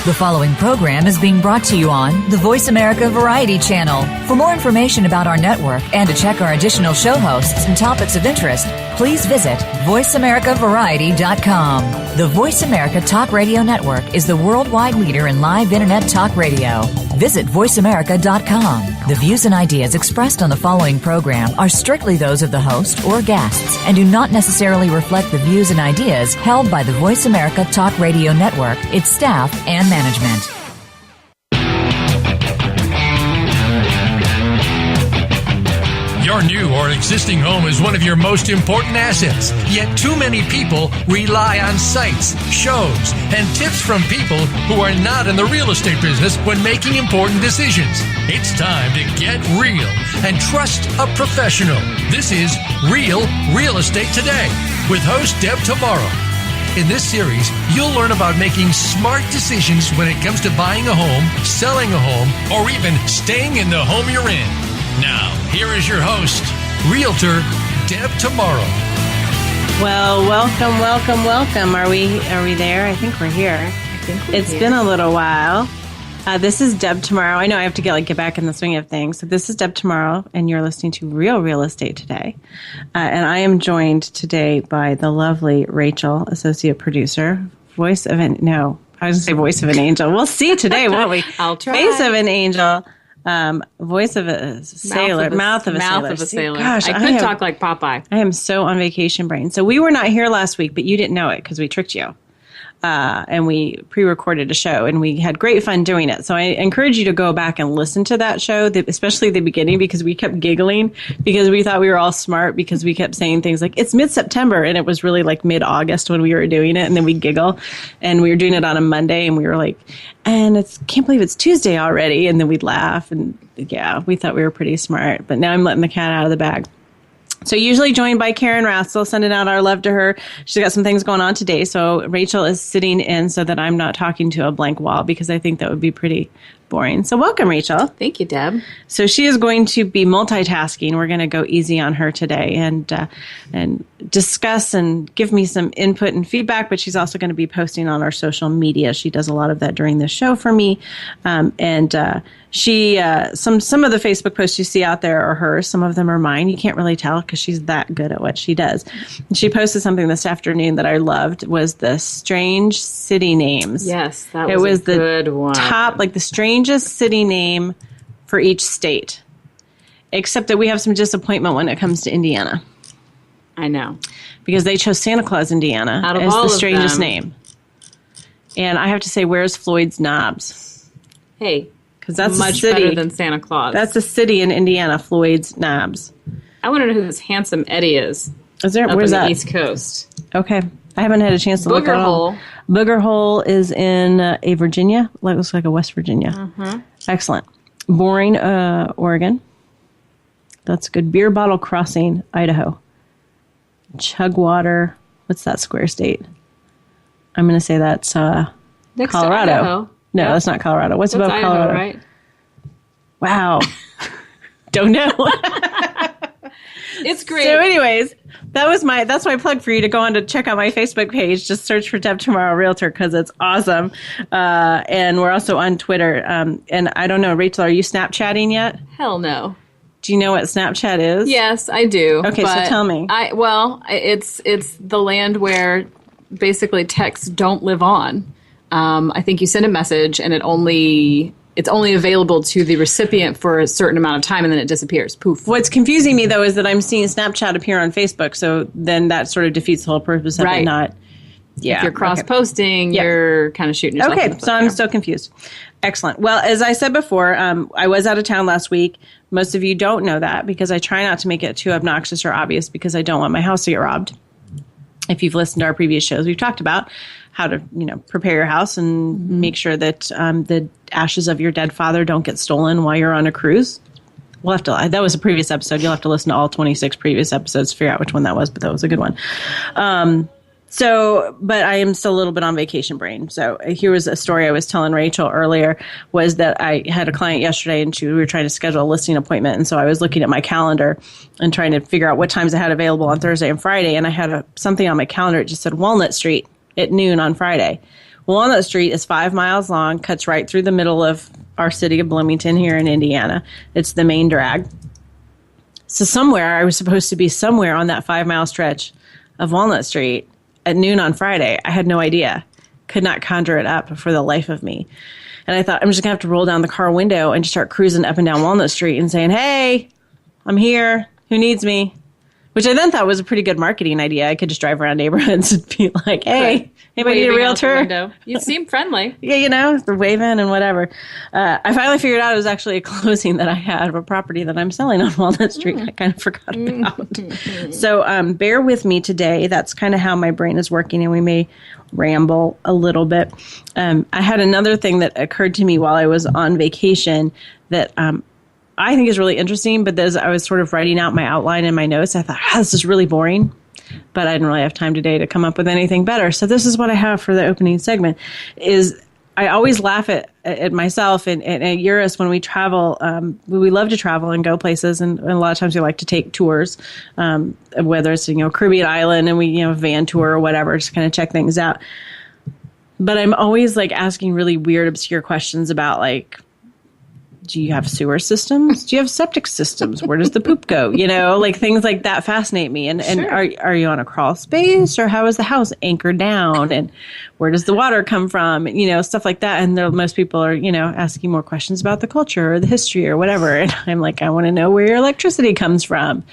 The following program is being brought to you on the Voice America Variety Channel. For more information about our network and to check our additional show hosts and topics of interest, please visit voiceamericavariety.com. The Voice America Talk Radio Network is the worldwide leader in live Internet talk radio. Visit voiceamerica.com. The views and ideas expressed on the following program are strictly those of the host or guests and do not necessarily reflect the views and ideas held by the Voice America Talk Radio Network, its staff, and management. Your new or existing home is one of your most important assets, yet too many people rely on sites, shows, and tips from people who are not in the real estate business when making important decisions. It's time to get real and trust a professional. This is Real Estate Today with host Deb Tomaro. In this series, you'll learn about making smart decisions when it comes to buying a home, selling a home, or even staying in the home you're in. Now, here is your host, Realtor Deb Tomaro. Well, welcome. Are we there? I think we're here. It's been a little while. This is Deb Tomaro. I know I have to get back in the swing of things. So this is Deb Tomaro, and you're listening to Real Estate Today. And I am joined today by the lovely Rachel, associate producer, voice of an angel. We'll see today, won't we? I'll try. Face of an angel. Voice of a sailor, mouth of a sailor. Gosh, I could talk like Popeye. I am so on vacation brain. So we were not here last week, but you didn't know it because we tricked you. And we pre-recorded a show, and we had great fun doing it. So I encourage you to go back and listen to that show, especially the beginning, because we kept giggling because we thought we were all smart because we kept saying things like, it's mid-September, and it was really like mid-August when we were doing it, and then we giggle, and we were doing it on a Monday, and we were like, and can't believe it's Tuesday already, and then we'd laugh, and yeah, we thought we were pretty smart, but now I'm letting the cat out of the bag. So usually joined by Karen Rassel, sending out our love to her. She's got some things going on today. So Rachel is sitting in so that I'm not talking to a blank wall because I think that would be pretty boring. So welcome, Rachel. Thank you, Deb. So she is going to be multitasking. We're going to go easy on her today and discuss and give me some input and feedback, but she's also going to be posting on our social media. She does a lot of that during the show for me. She some of the Facebook posts you see out there are hers. Some of them are mine. You can't really tell because she's that good at what she does. And she posted something this afternoon that I loved, was the strange city names. Yes, that was a good one. Top, like the strangest city name for each state. Except that we have some disappointment when it comes to Indiana. I know. Because they chose Santa Claus, Indiana, as the strangest name. And I have to say, where's Floyd's Knobs? Hey. Because that's much a city. better than Santa Claus. That's a city in Indiana, Floyd's Knobs. I want to know who this handsome Eddie is. Is there? Up Where's on that? the East Coast. Okay. I haven't had a chance to look at all. Booger Hole is in a Virginia. Looks like a West Virginia. Mm-hmm. Excellent. Boring, Oregon. That's good. Beer Bottle Crossing, Idaho. Chugwater. What's that square state? I'm going to say that's Next Colorado. To Idaho. No, Yep. That's not Colorado. What's That's above Idaho, Colorado? right? Wow. Don't know. It's great. So anyways, that's my plug for you to go on to check out my Facebook page. Just search for Deb Tomaro Realtor because it's awesome. And we're also on Twitter. And I don't know, Rachel, are you Snapchatting yet? Hell no. Do you know what Snapchat is? Yes, I do. Okay, so tell me. It's the land where basically texts don't live on. I think you send a message and it's only available to the recipient for a certain amount of time and then it disappears. Poof. What's confusing me, though, is that I'm seeing Snapchat appear on Facebook, so then that sort of defeats the whole purpose of it not. Yeah. If you're cross-posting, you're kind of shooting yourself in the foot I'm still confused. Excellent. Well, as I said before, I was out of town last week. Most of you don't know that because I try not to make it too obnoxious or obvious because I don't want my house to get robbed. If you've listened to our previous shows, we've talked about how to, prepare your house and make sure that the ashes of your dead father don't get stolen while you're on a cruise. We'll have to. That was a previous episode. You'll have to listen to all 26 previous episodes to figure out which one that was, but that was a good one. But I am still a little bit on vacation brain. So here was a story I was telling Rachel earlier, was that I had a client yesterday and we were trying to schedule a listing appointment. And so I was looking at my calendar and trying to figure out what times I had available on Thursday and Friday. And I had something on my calendar. It just said Walnut Street at noon on Friday. Walnut Street is 5 miles long, cuts right through the middle of our city of Bloomington here in Indiana. It's the main drag. So somewhere, I was supposed to be somewhere on that 5-mile stretch of Walnut Street at noon on Friday. I had no idea. Could not conjure it up for the life of me. And I thought, I'm just going to have to roll down the car window and just start cruising up and down Walnut Street and saying, hey, I'm here. Who needs me? Which I then thought was a pretty good marketing idea. I could just drive around neighborhoods and be like, hey, anybody need a realtor? You seem friendly. Yeah, they're waving and whatever. I finally figured out it was actually a closing that I had of a property that I'm selling on Walnut Street. I kind of forgot about. So bear with me today. That's kind of how my brain is working, and we may ramble a little bit. I had another thing that occurred to me while I was on vacation that I think is really interesting, but as I was sort of writing out my outline in my notes, I thought, this is really boring, but I didn't really have time today to come up with anything better. So this is what I have for the opening segment is I always laugh at myself and at Eurus when we travel. We love to travel and go places, and a lot of times we like to take tours, whether it's, Caribbean island and we, van tour or whatever, just kind of check things out. But I'm always like asking really weird, obscure questions about like, do you have sewer systems? Do you have septic systems? Where does the poop go? Like things like that fascinate me. And Sure. Are you on a crawl space, or how is the house anchored down? And where does the water come from? Stuff like that. And most people are, asking more questions about the culture or the history or whatever. And I'm like, I want to know where your electricity comes from,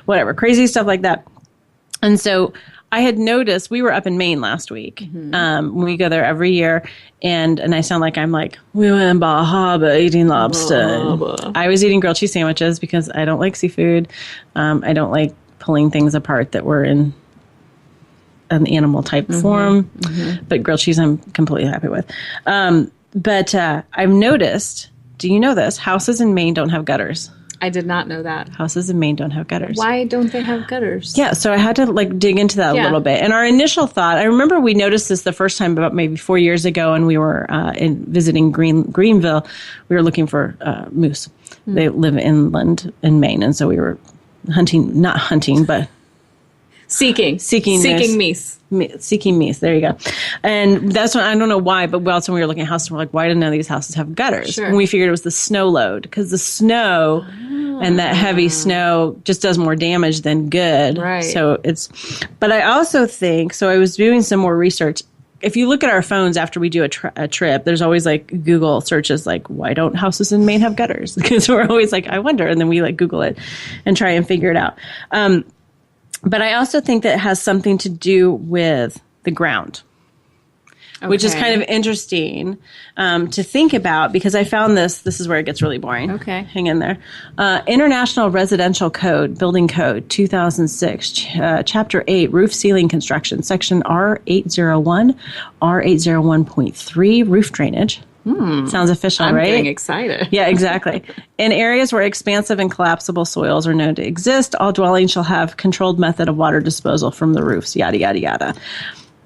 whatever, crazy stuff like that. And so I had noticed we were up in Maine last week. We go there every year, and I sound like I'm like, we went in Baja eating lobster. I was eating grilled cheese sandwiches because I don't like seafood. I don't like pulling things apart that were in an animal type form. But grilled cheese I'm completely happy with. But I've noticed, do you know this? Houses in Maine don't have gutters. I did not know that. Houses in Maine don't have gutters. Why don't they have gutters? Yeah, so I had to dig into that a little bit. And our initial thought, I remember we noticed this the first time about maybe 4 years ago, and we were visiting Greenville. We were looking for moose. They live inland in Maine, and so we were not hunting, but Seeking meese. Seeking meese. There you go. And that's when, I don't know why, but also when we were looking at houses, we're like, why do none of these houses have gutters? Sure. And we figured it was the snow load, because the snow and that heavy snow just does more damage than good. Right. So but I also think, so I was doing some more research. If you look at our phones after we do a trip, there's always like Google searches like, why don't houses in Maine have gutters? Because we're always like, I wonder. And then we Google it and try and figure it out. But I also think that it has something to do with the ground, which is kind of interesting to think about, because I found this is where it gets really boring. Okay. Hang in there. International Residential Code, Building Code, 2006, Chapter 8, Roof Ceiling Construction, Section R801, R801.3, Roof Drainage. Sounds official, I'm right? getting excited. Yeah, exactly. In areas where expansive and collapsible soils are known to exist, all dwellings shall have controlled method of water disposal from the roofs, yada, yada, yada.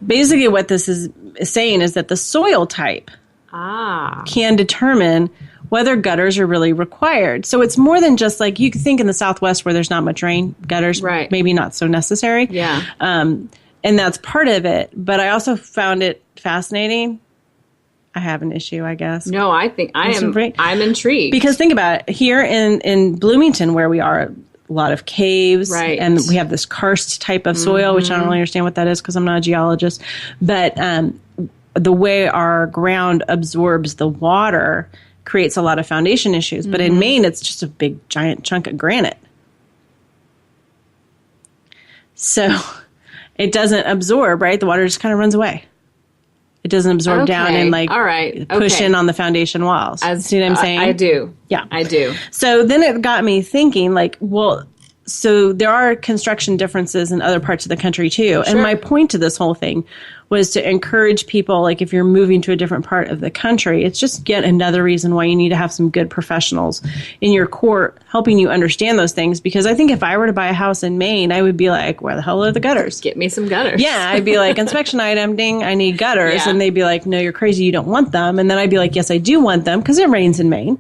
Basically, what this is saying is that the soil type can determine whether gutters are really required. So it's more than just like, you could think in the Southwest where there's not much rain, gutters maybe not so necessary. Yeah. And that's part of it. But I also found it fascinating. I have an issue, I guess. No, I think I'm intrigued. Because think about it, here in Bloomington, where we are, a lot of caves, right, and we have this karst type of soil, which I don't really understand what that is because I'm not a geologist. But the way our ground absorbs the water creates a lot of foundation issues. But in Maine, it's just a big, giant chunk of granite. So it doesn't absorb, right? The water just kind of runs away. It doesn't absorb down and push in on the foundation walls. See what I'm saying? I do. Yeah. I do. So then it got me thinking so there are construction differences in other parts of the country too. Sure. And my point to this whole thing was to encourage people, like if you're moving to a different part of the country, it's just yet another reason why you need to have some good professionals in your court helping you understand those things. Because I think if I were to buy a house in Maine, I would be like, where the hell are the gutters? Get me some gutters. Yeah, I'd be like, inspection item, ding, I need gutters. Yeah. And they'd be like, no, you're crazy, you don't want them. And then I'd be like, yes, I do want them because it rains in Maine.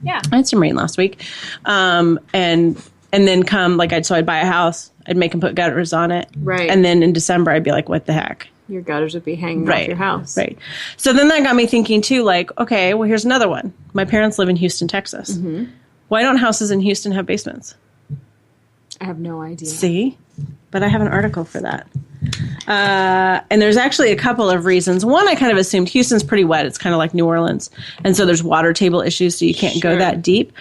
Yeah. I had some rain last week. And then I'd buy a house, I'd make them put gutters on it. Right. And then in December, I'd be like, what the heck? Your gutters would be hanging off your house. Right. So then that got me thinking too, like, okay, well, here's another one. My parents live in Houston, Texas. Mm-hmm. Why don't houses in Houston have basements? I have no idea. See? But I have an article for that. And there's actually a couple of reasons. One, I kind of assumed Houston's pretty wet. It's kind of like New Orleans. And so there's water table issues, so you can't go that deep.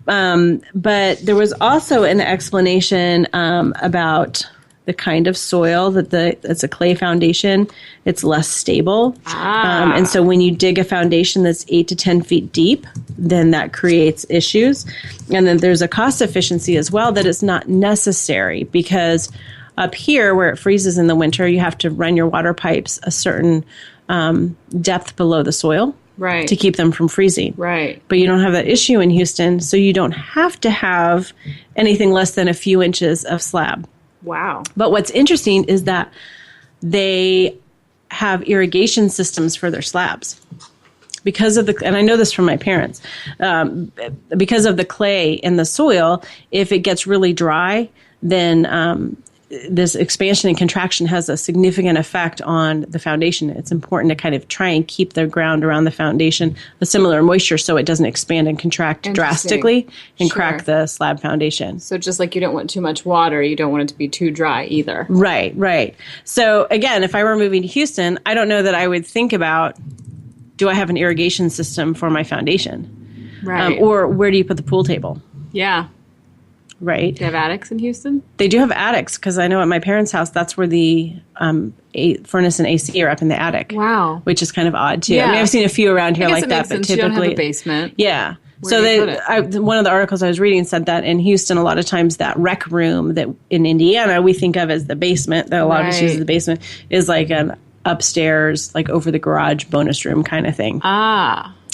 But there was also an explanation about the kind of soil that it's a clay foundation. It's less stable. And so when you dig a foundation that's 8 to 10 feet deep, then that creates issues. And then there's a cost efficiency as well that it's not necessary, because up here where it freezes in the winter, you have to run your water pipes a certain depth below the soil. Right. To keep them from freezing. Right. But you don't have that issue in Houston, so you don't have to have anything less than a few inches of slab. Wow. But what's interesting is that they have irrigation systems for their slabs. Because of and I know this from my parents, because of the clay in the soil, if it gets really dry, then this expansion and contraction has a significant effect on the foundation. It's important to kind of try and keep the ground around the foundation a similar moisture so it doesn't expand and contract drastically and crack the slab foundation. So just like you don't want too much water, you don't want it to be too dry either. Right, right. So again, if I were moving to Houston, I don't know that I would think about, do I have an irrigation system for my foundation? Right. Or where do you put the pool table? Yeah. Right. Do they have attics in Houston? They do have attics, because I know at my parents' house, that's where the furnace and AC are up in the attic. Wow. Which is kind of odd, too. Yeah. I mean, I've seen a few around here like that, but sense. typically... You don't have a basement. Yeah. Where one of the articles I was reading said that in Houston, a lot of times that rec room that in Indiana we think of as the basement, that a lot of us use as the basement, is like an upstairs, like over the garage bonus room kind of thing.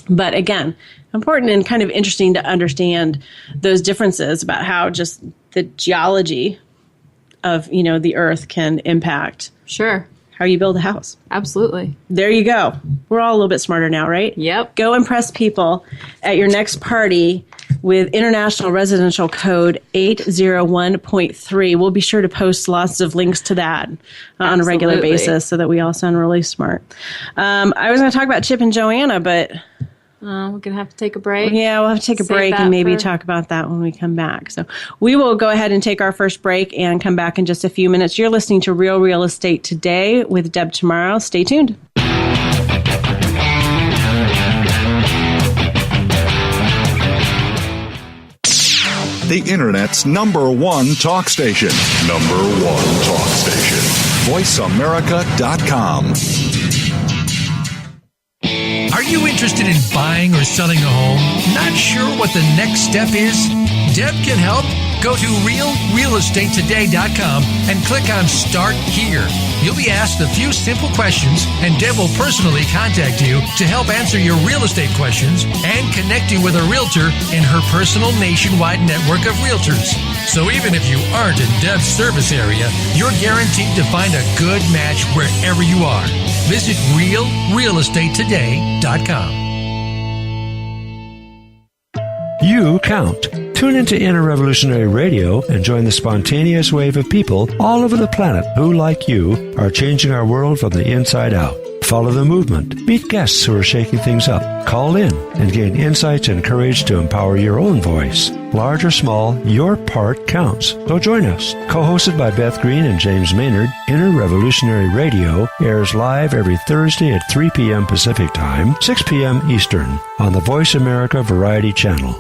But again, important and kind of interesting to understand those differences about how just the geology of, the earth can impact how you build a house. Absolutely. There you go. We're all a little bit smarter now, right? Yep. Go impress people at your next party with International Residential Code 801.3. We'll be sure to post lots of links to that on a regular basis so that we all sound really smart. I was going to talk about Chip and Joanna, but... we're going to have to take a break. Yeah, we'll have to take a break and maybe talk about that when we come back. So we will go ahead and take our first break and come back in just a few minutes. You're listening to Real Estate Today with Deb Tomaro. Stay tuned. The Internet's #1 talk station. #1 talk station. VoiceAmerica.com. Are you interested in buying or selling a home? Not sure what the next step is? Deb can help. Go to realrealestatetoday.com and click on Start Here. You'll be asked a few simple questions, and Deb will personally contact you to help answer your real estate questions and connect you with a realtor in her personal nationwide network of realtors. So even if you aren't in Deb's service area, you're guaranteed to find a good match wherever you are. Visit realrealestatetoday.com. You count. Tune into Inner Revolutionary Radio and join the spontaneous wave of people all over the planet who, like you, are changing our world from the inside out. Follow the movement. Meet guests who are shaking things up. Call in and gain insights and courage to empower your own voice. Large or small, your part counts. So join us. Co-hosted by Beth Green and James Maynard, Inner Revolutionary Radio airs live every Thursday at 3 p.m. Pacific Time, 6 p.m. Eastern on the Voice America Variety Channel.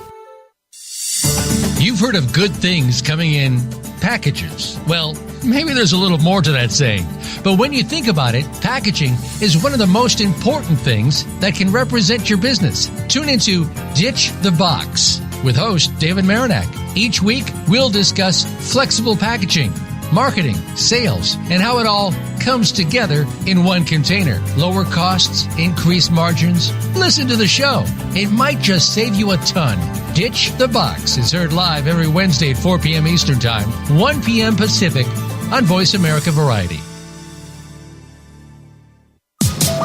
You've heard of good things coming in packages. Well, maybe there's a little more to that saying. But when you think about it, packaging is one of the most important things that can represent your business. Tune into Ditch the Box with host David Marinak. Each week, we'll discuss flexible packaging, marketing, sales, and how it all comes together in one container. Lower costs, increased margins. Listen to the show. It might just save you a ton. Ditch the Box is heard live every Wednesday at 4 p.m. Eastern Time, 1 p.m. Pacific on Voice America Variety.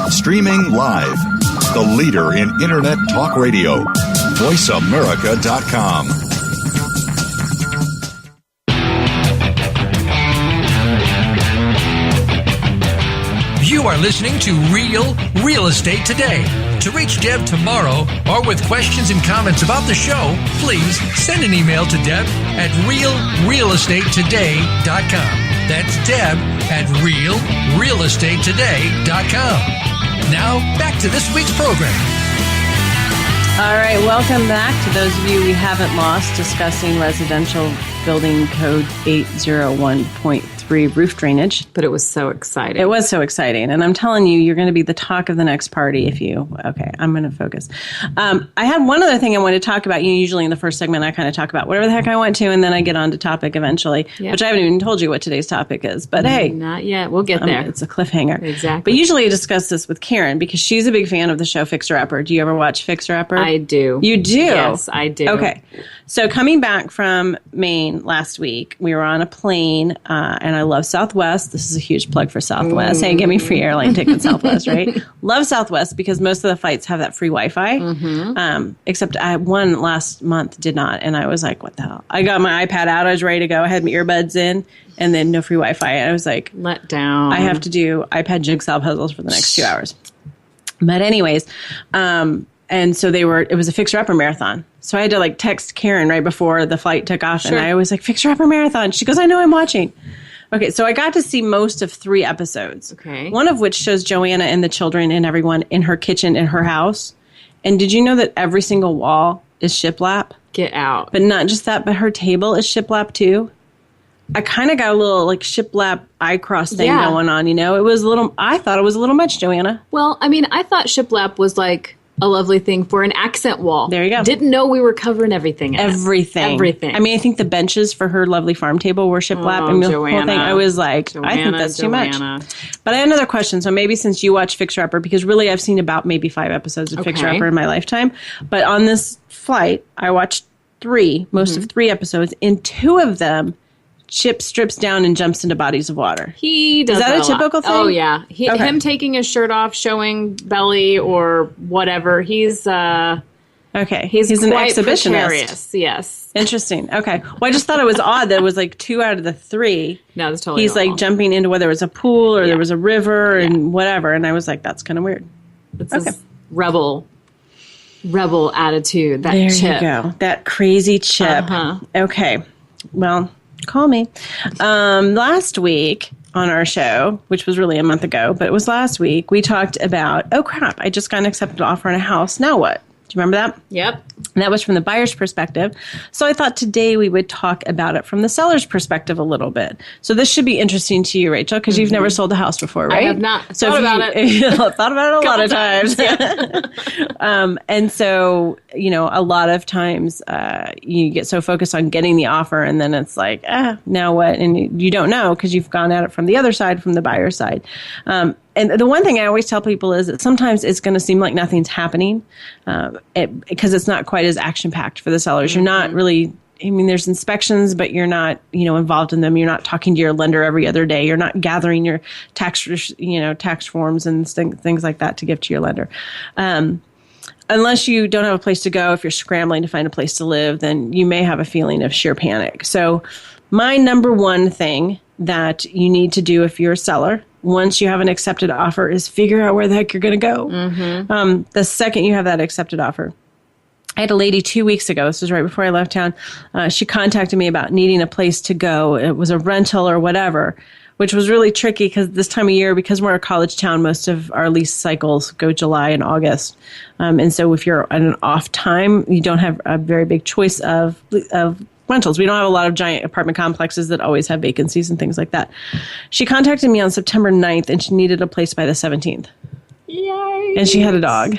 Streaming live. The leader in Internet talk radio. VoiceAmerica.com. You are listening to Real Estate Today. To reach Deb Tomaro or with questions and comments about the show, please send an email to Deb at realrealestatetoday.com. That's Deb at realrealestatetoday.com. Now, back to this week's program. All right, welcome back to those of you we haven't lost discussing residential building code 801.3 roof drainage. But it was so exciting. It was so exciting. And I'm telling you, you're going to be the talk of the next party if you, okay, I'm going to focus. I had one other thing I wanted to talk about. Usually in the first segment, I kind of talk about whatever the heck I want to, and then I get on to topic eventually, which I haven't even told you what today's topic is. But hey. Not yet. We'll get there. It's a cliffhanger. Exactly. But usually I discuss this with Karen because she's a big fan of the show Fixer Upper. Do you ever watch Fixer Upper? I do. You do? Yes, I do. Okay. So coming back from Maine last week, we were on a plane, and I love Southwest. This is a huge plug for Southwest. Hey, give me free airline ticket, Southwest, right? Love Southwest because most of the flights have that free Wi-Fi, except one last month did not, and I was like, what the hell? I got my iPad out. I was ready to go. I had my earbuds in, and then no free Wi-Fi. And I was like, let down. I have to do iPad jigsaw puzzles for the next 2 hours. But anyways, and so it was a Fixer Upper marathon. So I had to text Karen right before the flight took off. Sure. And I was like, Fixer Upper marathon. She goes, I know, I'm watching. Okay, so I got to see most of 3 episodes. Okay. One of which shows Joanna and the children and everyone in her kitchen in her house. And did you know that every single wall is shiplap? Get out. But not just that, but her table is shiplap too. I kind of got a little shiplap eye cross thing going on, It was I thought it was a little much, Joanna. Well, I mean, I thought shiplap was a lovely thing for an accent wall. There you go. Didn't know we were covering everything. Everything. I mean, I think the benches for her lovely farm table were shiplap. And the whole thing, I was like, I think that's too much. But I had another question. So maybe since you watch Fixer Upper, because really I've seen about maybe 5 episodes of Fixer Upper in my lifetime. But on this flight, I watched 3, most of 3 episodes. In 2 of them, Chip strips down and jumps into bodies of water. He does. Is that a typical thing? Oh yeah, him taking his shirt off, showing belly or whatever. He's okay. He's an exhibitionist. Precarious. Yes. Interesting. Okay. Well, I just thought it was odd that it was 2 out of the 3. No, that's totally. He's normal. Jumping into whether it was a pool or there was a river and whatever, and I was like, that's kind of weird. It's this rebel attitude. That there Chip. You go. That crazy Chip. Okay. Well. Call me. Last week on our show, which was really a month ago, but it was last week, we talked about, oh crap, I just got an accepted offer on a house. Now what? Do you remember that? Yep. And that was from the buyer's perspective. So I thought today we would talk about it from the seller's perspective a little bit. So this should be interesting to you, Rachel, because you've never sold a house before, right? I have not. So thought about it. Thought about it a lot of times. And so, a lot of times you get so focused on getting the offer and then it's like, now what? And you don't know because you've gone at it from the other side, from the buyer's side. And the one thing I always tell people is that sometimes it's going to seem like nothing's happening because it's not quite as action-packed for the sellers. You're not really, there's inspections, but you're not, involved in them. You're not talking to your lender every other day. You're not gathering your tax forms and things like that to give to your lender. Unless you don't have a place to go, if you're scrambling to find a place to live, then you may have a feeling of sheer panic. So my number one thing that you need to do if you're a seller, once you have an accepted offer, is figure out where the heck you're going to go. The second you have that accepted offer. I had a lady 2 weeks ago, this was right before I left town, she contacted me about needing a place to go. It was a rental or whatever, which was really tricky because this time of year, because we're a college town, most of our lease cycles go July and August. And so if you're at an off time, you don't have a very big choice of rentals. We don't have a lot of giant apartment complexes that always have vacancies and things like that. She contacted me on September 9th and she needed a place by the 17th. Yay! And she had a dog.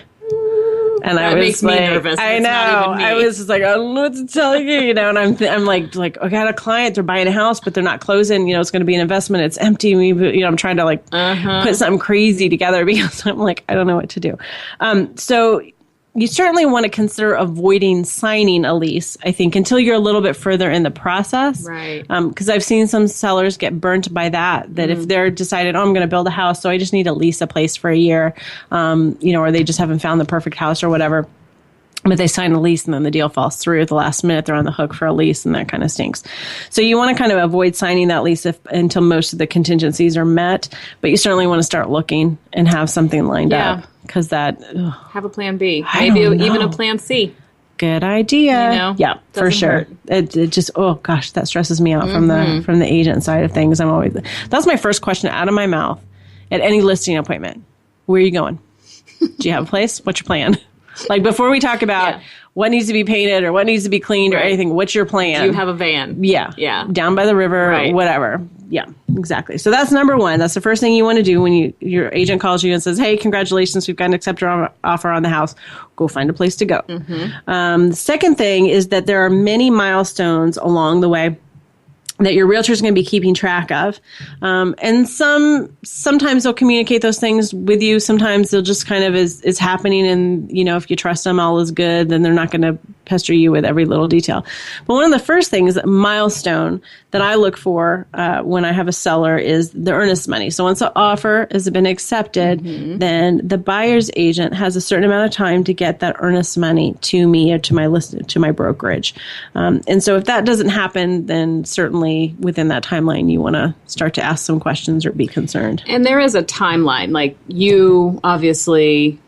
And that makes me nervous. I know. I was just like, I don't know what to tell you, and I'm like, okay, I got a client. They're buying a house, but they're not closing. It's going to be an investment. It's empty. I'm trying to put something crazy together because I'm like, I don't know what to do. So you certainly want to consider avoiding signing a lease, I think, until you're a little bit further in the process. Right. Because I've seen some sellers get burnt by that if they're decided, I'm going to build a house, so I just need to lease a place for a year, or they just haven't found the perfect house or whatever. But they sign a lease and then the deal falls through at the last minute. They're on the hook for a lease and that kind of stinks. So you want to kind of avoid signing that lease until most of the contingencies are met. But you certainly want to start looking and have something lined up. Because that... Have a plan B. Maybe even a plan C. Good idea. Yeah, for sure. It just, oh gosh, that stresses me out from the agent side of things. That's my first question out of my mouth at any listing appointment. Where are you going? Do you have a place? What's your plan? Like before we talk about what needs to be painted or what needs to be cleaned or anything, what's your plan? Do you have a van? Yeah. Down by the river, whatever. Yeah, exactly. So that's number one. That's the first thing you want to do when your agent calls you and says, hey, congratulations, we've got an accepted offer on the house. Go find a place to go. The second thing is that there are many milestones along the way that your realtor is going to be keeping track of. And sometimes they'll communicate those things with you. Sometimes they'll just kind of is happening. And, if you trust them, all is good, then they're not going to pester you with every little detail. But one of the first things, milestone that I look for when I have a seller is the earnest money. So once the offer has been accepted, then the buyer's agent has a certain amount of time to get that earnest money to me or to my brokerage. And so if that doesn't happen, then certainly within that timeline, you want to start to ask some questions or be concerned. And there is a timeline. Like you, obviously,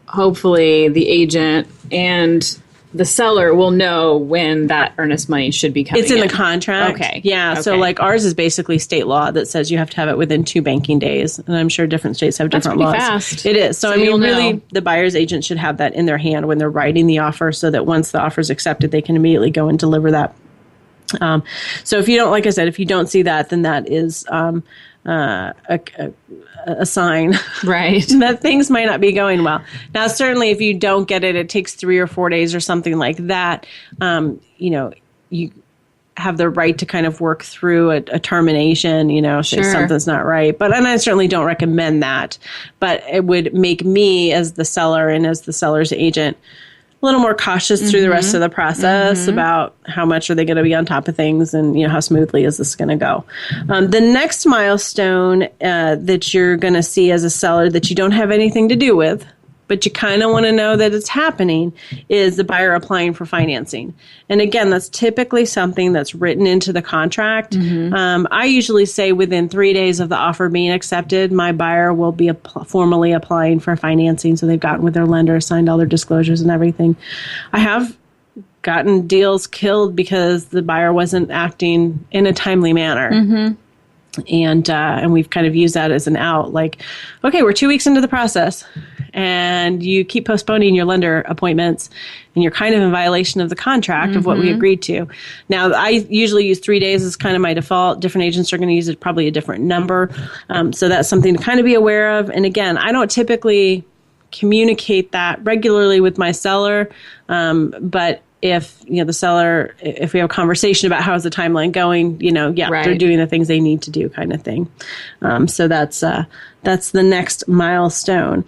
hopefully the agent and the seller will know when that earnest money should be coming in. It's in the contract. Okay. Yeah. Okay. So like ours is basically state law that says you have to have it within 2 banking days. And I'm sure different states have different laws. Fast. It is. So I mean, really, the buyer's agent should have that in their hand when they're writing the offer so that once the offer is accepted, they can immediately go and deliver that. So if you don't, like I said, if you don't see that, then that is a sign that things might not be going well. Now, certainly if you don't get it, it takes 3 or 4 days or something like that. You have the right to kind of work through a termination, if something's not right. And I certainly don't recommend that. But it would make me as the seller and as the seller's agent a little more cautious through the rest of the process about how much are they going to be on top of things and, how smoothly is this going to go. The next milestone that you're going to see as a seller that you don't have anything to do with, but you kind of want to know that it's happening, is the buyer applying for financing. And again, that's typically something that's written into the contract. I usually say within 3 days of the offer being accepted, my buyer will be formally applying for financing. So they've gotten with their lender, signed all their disclosures and everything. I have gotten deals killed because the buyer wasn't acting in a timely manner. And we've kind of used that as an out. Like, okay, we're 2 weeks into the process and you keep postponing your lender appointments and you're kind of in violation of the contract of what we agreed to. Now, I usually use 3 days as kind of my default. Different agents are going to use probably a different number. So that's something to kind of be aware of. And again, I don't typically communicate that regularly with my seller. But if, the seller, if we have a conversation about how's the timeline going, they're doing the things they need to do kind of thing. So that's the next milestone.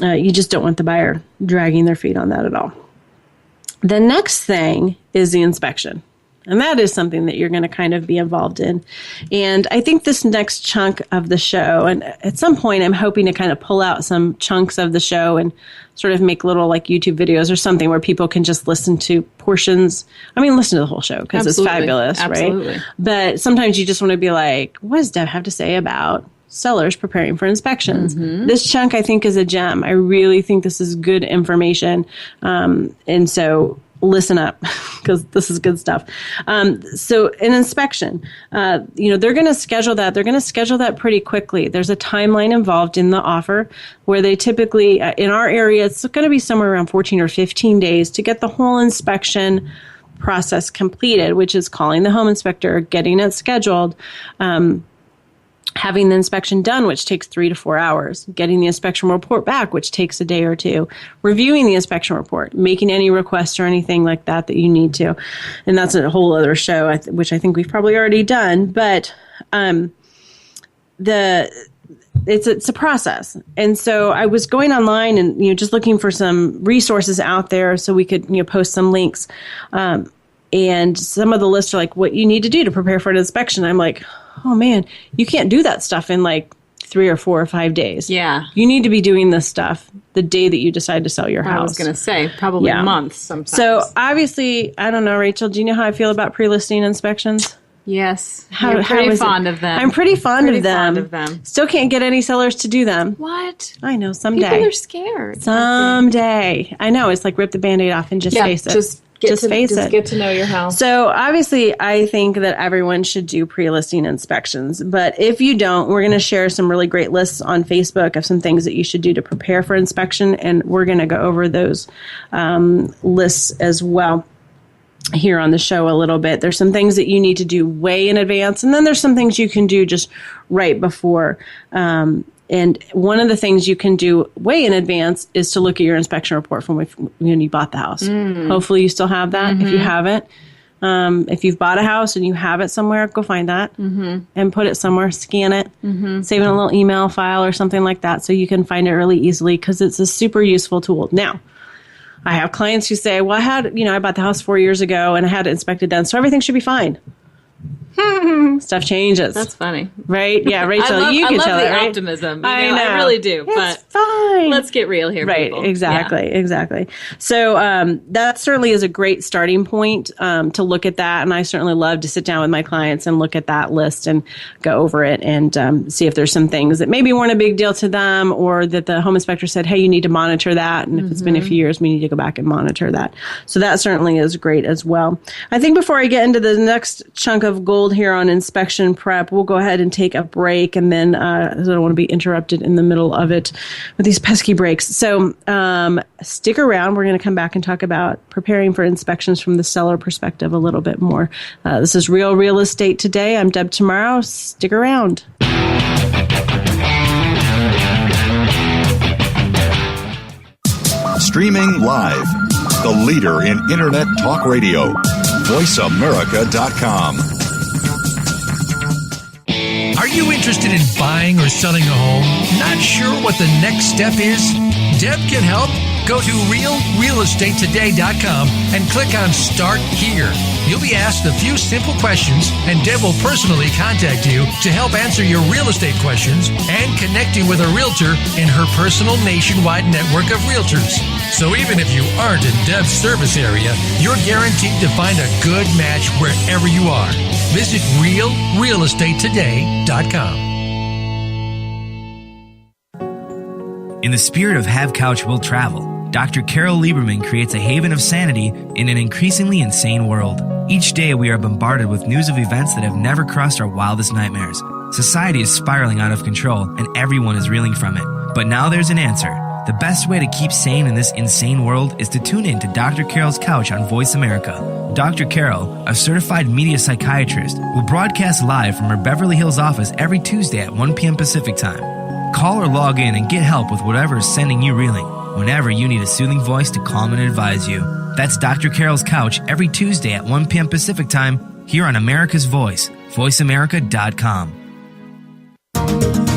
You just don't want the buyer dragging their feet on that at all. The next thing is the inspection. And that is something that you're going to kind of be involved in. And I think this next chunk of the show, and at some point I'm hoping to kind of pull out some chunks of the show and sort of make little like YouTube videos or something where people can just listen to portions. I mean, listen to the whole show because it's fabulous, right? But sometimes you just want to be like, what does Deb have to say about sellers preparing for inspections? This chunk I think is a gem. I really think this is good information. And so listen up because this is good stuff. So an inspection, they're going to schedule that. They're going to schedule that pretty quickly. There's a timeline involved in the offer where they typically, in our area, it's going to be somewhere around 14 or 15 days to get the whole inspection process completed, which is calling the home inspector, getting it scheduled, having the inspection done, which takes 3 to 4 hours, getting the inspection report back, which takes a day or two, reviewing the inspection report, making any requests or anything like that you need to. And that's a whole other show, which I think we've probably already done. But it's a process. And so I was going online and just looking for some resources out there so we could post some links. And some of the lists are like what you need to do to prepare for an inspection. I'm like, oh man, you can't do that stuff in like 3 or 4 or 5 days. Yeah. You need to be doing this stuff the day that you decide to sell your house. I was going to say, probably months sometimes. So obviously, I don't know, Rachel, do you know how I feel about pre-listing inspections? Yes. How pretty fond of them. I'm pretty fond of them. Fond of them. Still can't get any sellers to do them. What? I know, someday. People are scared. Someday. I know, it's like rip the Band-Aid off and just face it. Just get to know your house. So obviously, I think that everyone should do pre-listing inspections. But if you don't, we're going to share some really great lists on Facebook of some things that you should do to prepare for inspection. And we're going to go over those lists as well here on the show a little bit. There's some things that you need to do way in advance, and then there's some things you can do just right before. And one of the things you can do way in advance is to look at your inspection report from when you bought the house. Hopefully you still have that. If you haven't, if you've bought a house and you have it somewhere, go find that and put it somewhere, scan it, save it in a little email file or something like that so you can find it really easily, because it's a super useful tool. Now, I have clients who say, well, I bought the house 4 years ago and I had it inspected done, so everything should be fine. Stuff changes. That's funny. Right? Yeah, Rachel, you can tell the it, right? optimism. I know. I really do. It's but fine. Let's get real here, right, people. Exactly. So that certainly is a great starting point to look at that. And I certainly love to sit down with my clients and look at that list and go over it and see if there's some things that maybe weren't a big deal to them, or that the home inspector said, hey, you need to monitor that. And if it's been a few years, we need to go back and monitor that. So that certainly is great as well. I think before I get into the next chunk of gold here on inspection prep, we'll go ahead and take a break, and then I don't want to be interrupted in the middle of it with these pesky breaks. So stick around. We're going to come back and talk about preparing for inspections from the seller perspective a little bit more. This is Real Estate Today. I'm Deb Tomaro. Stick around. Streaming live, the leader in Internet Talk Radio, VoiceAmerica.com. Are you interested in buying or selling a home? Not sure what the next step is? Deb can help. Go to realrealestatetoday.com and click on Start Here. You'll be asked a few simple questions, and Deb will personally contact you to help answer your real estate questions and connect you with a realtor in her personal nationwide network of realtors. So even if you aren't in Deb's service area, you're guaranteed to find a good match wherever you are. Visit realrealestatetoday.com. In the spirit of Have Couch Will Travel, Dr. Carol Lieberman creates a haven of sanity in an increasingly insane world. Each day we are bombarded with news of events that have never crossed our wildest nightmares. Society is spiraling out of control and everyone is reeling from it. But now there's an answer. The best way to keep sane in this insane world is to tune in to Dr. Carol's Couch on Voice America. Dr. Carol, a certified media psychiatrist, will broadcast live from her Beverly Hills office every Tuesday at 1 p.m. Pacific Time. Call or log in and get help with whatever is sending you reeling, whenever you need a soothing voice to calm and advise you. That's Dr. Carol's Couch every Tuesday at 1 p.m. Pacific Time, here on America's Voice, VoiceAmerica.com.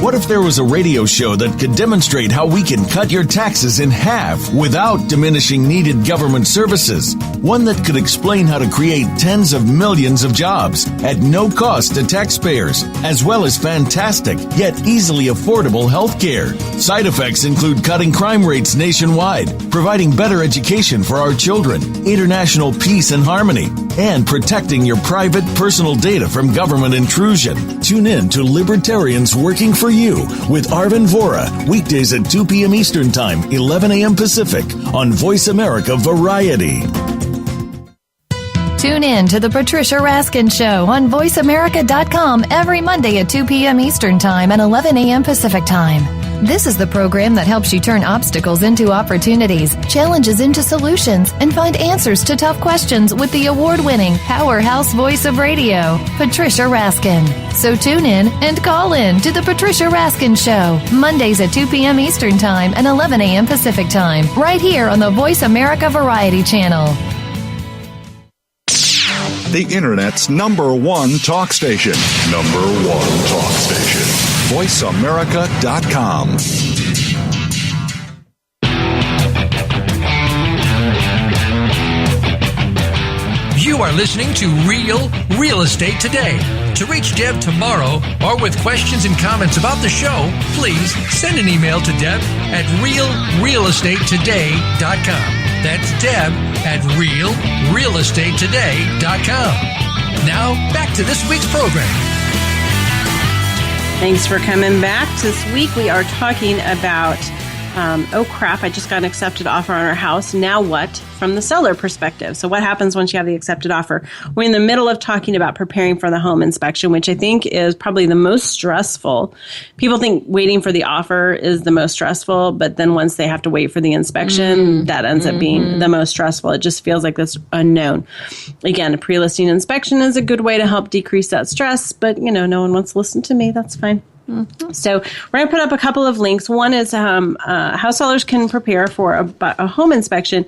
What if there was a radio show that could demonstrate how we can cut your taxes in half without diminishing needed government services? One that could explain how to create tens of millions of jobs at no cost to taxpayers, as well as fantastic yet easily affordable health care. Side effects include cutting crime rates nationwide, providing better education for our children, international peace and harmony, and protecting your private personal data from government intrusion. Tune in to Libertarians Working for You with Arvin Vora, weekdays at 2 p.m. Eastern Time, 11 a.m. Pacific, on Voice America Variety. Tune in to The Patricia Raskin Show on VoiceAmerica.com every Monday at 2 p.m. Eastern Time and 11 a.m. Pacific Time. This is the program that helps you turn obstacles into opportunities, challenges into solutions, and find answers to tough questions with the award-winning powerhouse voice of radio, Patricia Raskin. So tune in and call in to The Patricia Raskin Show, Mondays at 2 p.m. Eastern Time and 11 a.m. Pacific Time, right here on the Voice America Variety Channel. The Internet's #1 talk station. #1 talk station. VoiceAmerica.com. You are listening to Real Estate Today. To reach Deb Tomaro or with questions and comments about the show, please send an email to Deb at realrealestatetoday.com. That's Deb at realrealestatetoday.com. Now, back to this week's program. Thanks for coming back. This week we are talking about, oh crap, I just got an accepted offer on our house. Now what? From the seller perspective. So what happens once you have the accepted offer? We're in the middle of talking about preparing for the home inspection, which I think is probably the most stressful. People think waiting for the offer is the most stressful, but then once they have to wait for the inspection, that ends up being the most stressful. It just feels like this unknown. Again, a pre-listing inspection is a good way to help decrease that stress, but no one wants to listen to me. That's fine. So we're going to put up a couple of links. One is how sellers can prepare for a home inspection,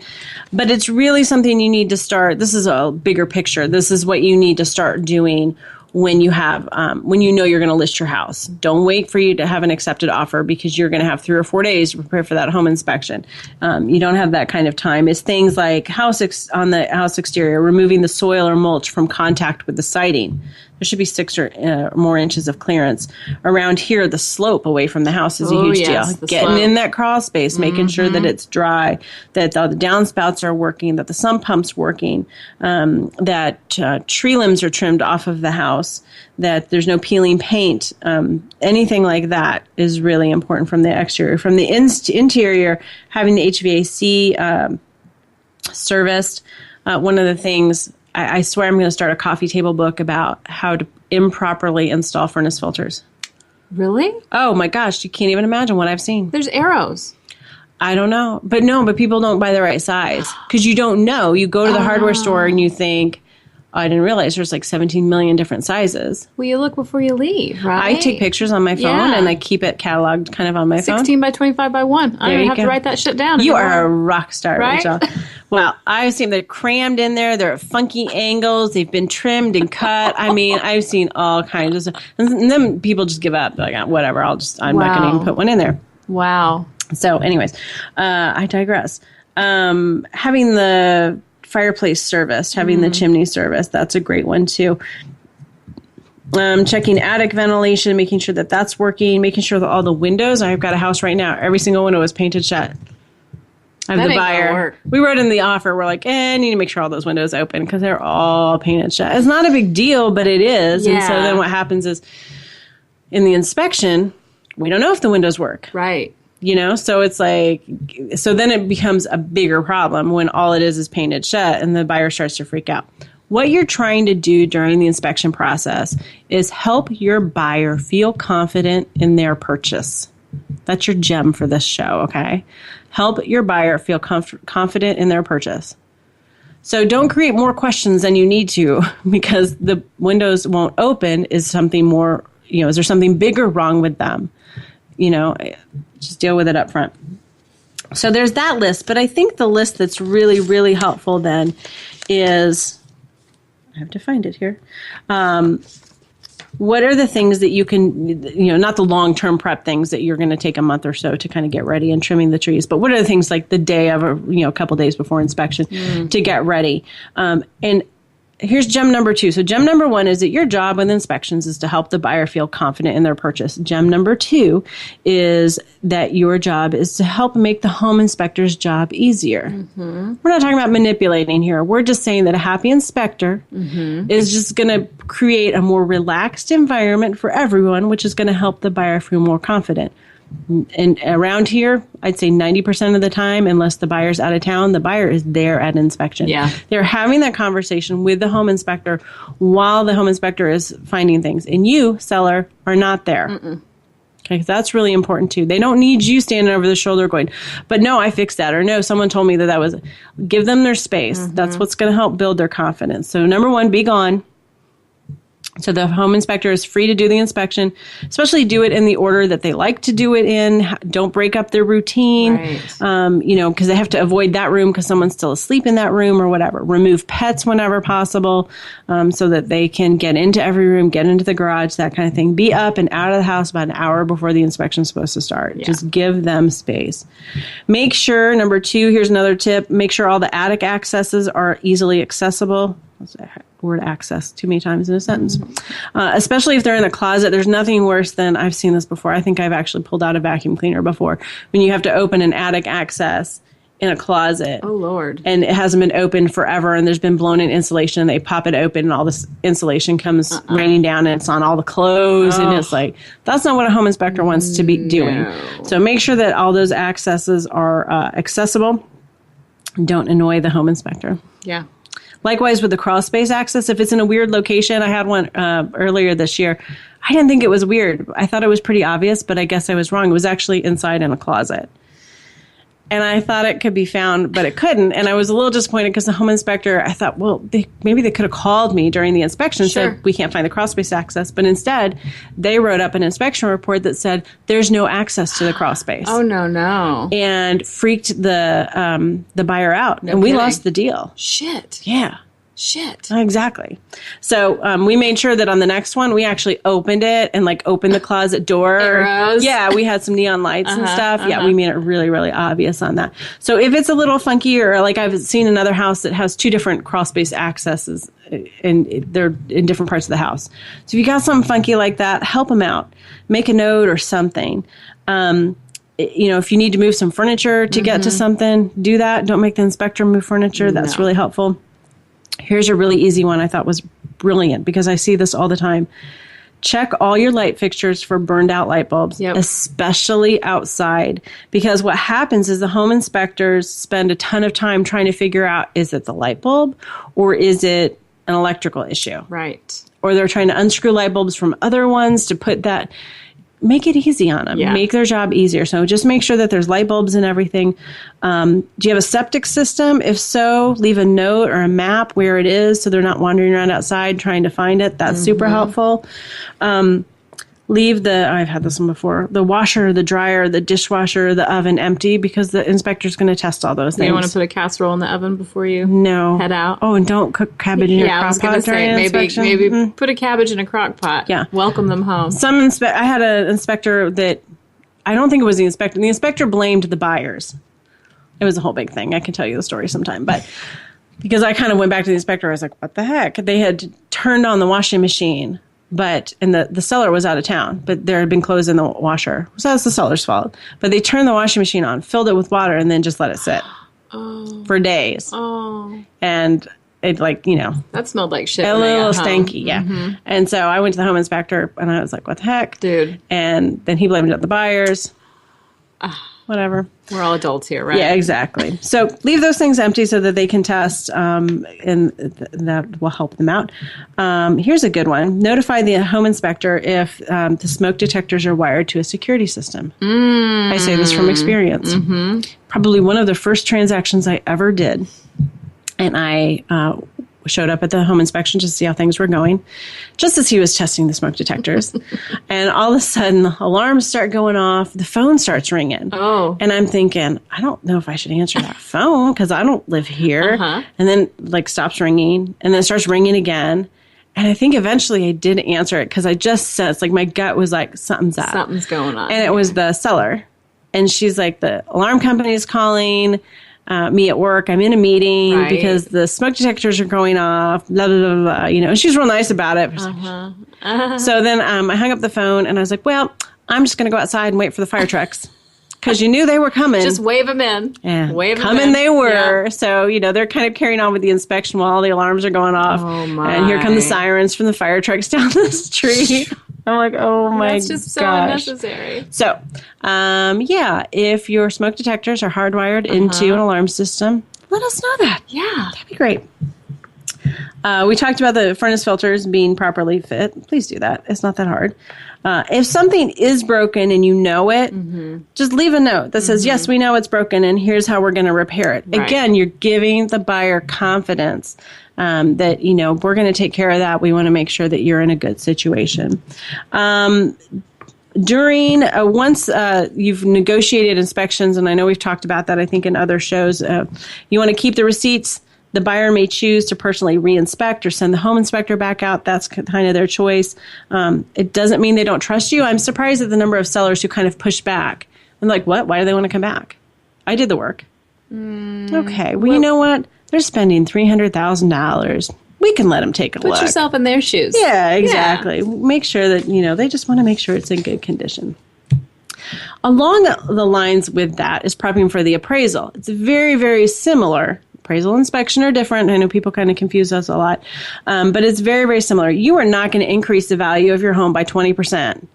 but it's really something you need to start. This is a bigger picture. This is what you need to start doing when you have when you know you're going to list your house. Don't wait for you to have an accepted offer because you're going to have 3 or 4 days to prepare for that home inspection. You don't have that kind of time. It's things like on the house exterior, removing the soil or mulch from contact with the siding. There should be 6 or more inches of clearance. Around here, the slope away from the house is a huge deal. Getting in that crawl space, making sure that it's dry, that all the downspouts are working, that the sump pump's working, that tree limbs are trimmed off of the house, that there's no peeling paint. Anything like that is really important from the exterior. From the interior, having the HVAC serviced. One of the things, I swear I'm going to start a coffee table book about how to improperly install furnace filters. Really? Oh my gosh, you can't even imagine what I've seen. There's arrows. I don't know. But people don't buy the right size because you don't know. You go to the hardware store and you think, I didn't realize there's like 17 million different sizes. Well, you look before you leave, right? I take pictures on my phone and I keep it cataloged kind of on my phone. 16 by 25 by 1. I don't have to write that shit down. You are a rock star, right? Rachel. Well, I've seen them crammed in there. They're at funky angles. They've been trimmed and cut. I mean, I've seen all kinds of stuff. And then people just give up. They're like, whatever, I'm not going to even put one in there. Wow. So anyways, I digress. Having the fireplace serviced, having the chimney serviced, that's a great one too. Checking attic ventilation, making sure that that's working, making sure that all the windows, I've got a house right now, every single window is painted shut. I'm the buyer. We wrote in the offer, we're like, I need to make sure all those windows open because they're all painted shut. It's not a big deal, but it is. Yeah. And so then what happens is in the inspection, we don't know if the windows work. Right. So it's like, so then it becomes a bigger problem when all it is painted shut and the buyer starts to freak out. What you're trying to do during the inspection process is help your buyer feel confident in their purchase. That's your gem for this show, okay? Help your buyer feel confident in their purchase. So don't create more questions than you need to because the windows won't open. Is something more, is there something bigger wrong with them? Just deal with it up front. So there's that list, but I think the list that's really, really helpful then is, I have to find it here. What are the things that you can, not the long-term prep things that you're going to take a month or so to kind of get ready and trimming the trees, but what are the things like the day of a couple days before inspection to get ready? And here's gem number 2. So gem number 1 is that your job with inspections is to help the buyer feel confident in their purchase. Gem number 2 is that your job is to help make the home inspector's job easier. Mm-hmm. We're not talking about manipulating here. We're just saying that a happy inspector is just going to create a more relaxed environment for everyone, which is going to help the buyer feel more confident. And around here, I'd say 90% of the time, unless the buyer's out of town, the buyer is there at inspection. Yeah. They're having that conversation with the home inspector while the home inspector is finding things. And you, seller, are not there. Mm-mm. Okay, that's really important too. They don't need you standing over the shoulder going, but no, I fixed that. Or no, someone told me that was, give them their space. Mm-hmm. That's what's going to help build their confidence. So number 1, be gone. So the home inspector is free to do the inspection, especially do it in the order that they like to do it in. Don't break up their routine, right. Because they have to avoid that room because someone's still asleep in that room or whatever. Remove pets whenever possible so that they can get into every room, get into the garage, that kind of thing. Be up and out of the house about an hour before the inspection is supposed to start. Yeah. Just give them space. Make sure, number 2, here's another tip, make sure all the attic accesses are easily accessible. word access too many times in a sentence. Especially if they're in a closet. There's nothing worse than, I've seen this before. I think I've actually pulled out a vacuum cleaner before. When you have to open an attic access in a closet. Oh, Lord. And it hasn't been opened forever, and there's been blown in insulation, and they pop it open, and all this insulation comes raining down, and it's on all the clothes, and it's like, that's not what a home inspector wants to be doing. So make sure that all those accesses are accessible. Don't annoy the home inspector. Yeah. Likewise with the crawl space access, if it's in a weird location, I had one earlier this year. I didn't think it was weird. I thought it was pretty obvious, but I guess I was wrong. It was actually inside in a closet. And I thought it could be found, but it couldn't. And I was a little disappointed because the home inspector, I thought, well, maybe they could have called me during the inspection and said, we can't find the crawl space access. But instead, they wrote up an inspection report that said, there's no access to the crawl space. Oh, no. And freaked the buyer out. No and we kidding. lost the deal. Shit. Yeah. Shit. Exactly. So we made sure that on the next one, we actually opened it and opened the closet door. Arrows. Yeah, we had some neon lights and stuff. Yeah, we made it really, really obvious on that. So if it's a little funky, or I've seen another house that has 2 different crawl space accesses and they're in different parts of the house. So if you got something funky like that, help them out. Make a note or something. If you need to move some furniture to get to something, do that. Don't make the inspector move furniture. That's really helpful. Here's a really easy one I thought was brilliant because I see this all the time. Check all your light fixtures for burned out light bulbs, especially outside. Because what happens is the home inspectors spend a ton of time trying to figure out, is it the light bulb or is it an electrical issue? Right. Or they're trying to unscrew light bulbs from other ones to put that. Make it easy on them. Yeah. Make their job easier. So just make sure that there's light bulbs and everything. Do you have a septic system? If so, leave a note or a map where it is so they're not wandering around outside trying to find it. That's super helpful. Leave I've had this one before, the washer, the dryer, the dishwasher, the oven empty because the inspector's going to test all those things. You want to put a casserole in the oven before you head out? Oh, and don't cook cabbage in your crock pot during an inspection. Maybe put a cabbage in a crock pot. Yeah. Welcome them home. I had an inspector that, I don't think it was the inspector. The inspector blamed the buyers. It was a whole big thing. I can tell you the story sometime. But because I kind of went back to the inspector, I was like, what the heck? They had turned on the washing machine. And the seller was out of town, but there had been clothes in the washer. So that's the seller's fault. But they turned the washing machine on, filled it with water, and then just let it sit for days. Oh. And it that smelled like shit. A little stanky, yeah. And so I went to the home inspector, and I was like, what the heck? Dude. And then he blamed it on the buyers. Whatever. We're all adults here, right? Yeah, exactly. So leave those things empty so that they can test, and that will help them out. Here's a good one. Notify the home inspector if the smoke detectors are wired to a security system. I say this from experience. Probably one of the first transactions I ever did, and I showed up at the home inspection to see how things were going, just as he was testing the smoke detectors. And all of a sudden, alarms start going off. The phone starts ringing. Oh. And I'm thinking, I don't know if I should answer that phone because I don't live here. And then stops ringing, and then it starts ringing again. And I think eventually I did answer it because I just sensed, my gut was like, something's up. Something's going on. And it was the seller. And she's like, the alarm company is calling me at work. I'm in a meeting because the smoke detectors are going off, blah, blah, blah, blah, and she's real nice about it. So then I hung up the phone and I was like, well, I'm just going to go outside and wait for the fire trucks because you knew they were coming. Just wave them in. Yeah. Wave them in. Coming they were. Yeah. So, they're kind of carrying on with the inspection while all the alarms are going off. Oh, my. And here come the sirens from the fire trucks down the street. I'm like, oh my gosh. That's just so unnecessary. So, if your smoke detectors are hardwired into an alarm system, let us know that. Yeah. That'd be great. We talked about the furnace filters being properly fit. Please do that. It's not that hard. If something is broken and you know it, just leave a note that says, yes, we know it's broken and here's how we're going to repair it. Right. Again, you're giving the buyer confidence that, we're going to take care of that. We want to make sure that you're in a good situation. Once you've negotiated inspections, and I know we've talked about that, I think, in other shows, you want to keep the receipts. The buyer may choose to personally re-inspect or send the home inspector back out. That's kind of their choice. It doesn't mean they don't trust you. I'm surprised at the number of sellers who kind of push back. I'm like, what? Why do they want to come back? I did the work. Okay. Well, you know what? They're spending $300,000. we can let them take a look. Put yourself in their shoes. Yeah, exactly. Make sure that, they just want to make sure it's in good condition. Along the lines with that is prepping for the appraisal. It's very, very similar. Appraisal and inspection are different. I know people kind of confuse us a lot, but it's very, very similar. You are not going to increase the value of your home by 20%.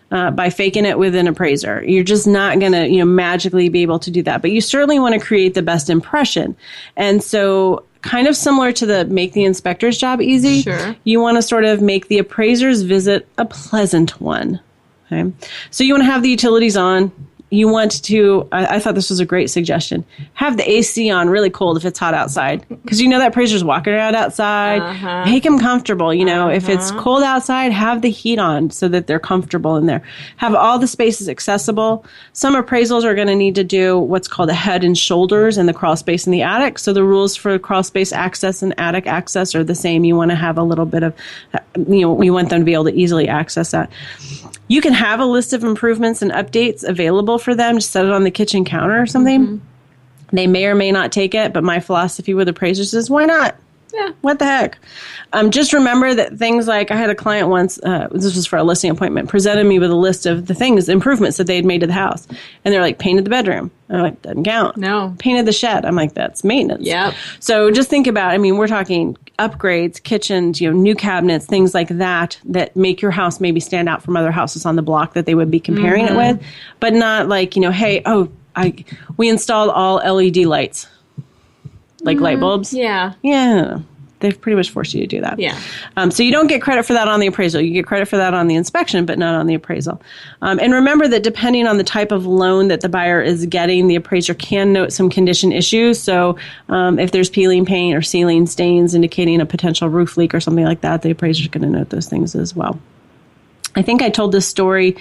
By faking it with an appraiser. You're just not going to, magically be able to do that. But you certainly want to create the best impression. And so kind of similar to the make the inspector's job easy, sure. You want to sort of make the appraiser's visit a pleasant one. Okay. So you want to have the utilities on. You want to, I thought this was a great suggestion, have the AC on really cold if it's hot outside. Because that appraiser's walking around outside. Make them comfortable. If it's cold outside, have the heat on so that they're comfortable in there. Have all the spaces accessible. Some appraisals are going to need to do what's called a head and shoulders in the crawl space in the attic. So the rules for crawl space access and attic access are the same. You want to have a little bit of, you want them to be able to easily access that. You can have a list of improvements and updates available for them. Just set it on the kitchen counter or something. Mm-hmm. They may or may not take it, but my philosophy with appraisers is, why not? Yeah, what the heck? Just remember that things like, I had a client once, this was for a listing appointment, presented me with a list of the improvements that they had made to the house. And they're like, painted the bedroom. I'm like, doesn't count. No. Painted the shed. I'm like, that's maintenance. Yep. So just think about, we're talking upgrades, kitchens, new cabinets, things like that make your house maybe stand out from other houses on the block that they would be comparing it with. But not like, hey, we installed all LED lights. Like light bulbs? Yeah. Yeah. They've pretty much forced you to do that. Yeah. So you don't get credit for that on the appraisal. You get credit for that on the inspection, but not on the appraisal. And remember that depending on the type of loan that the buyer is getting, the appraiser can note some condition issues. So if there's peeling paint or ceiling stains indicating a potential roof leak or something like that, the appraiser is going to note those things as well. I think I told this story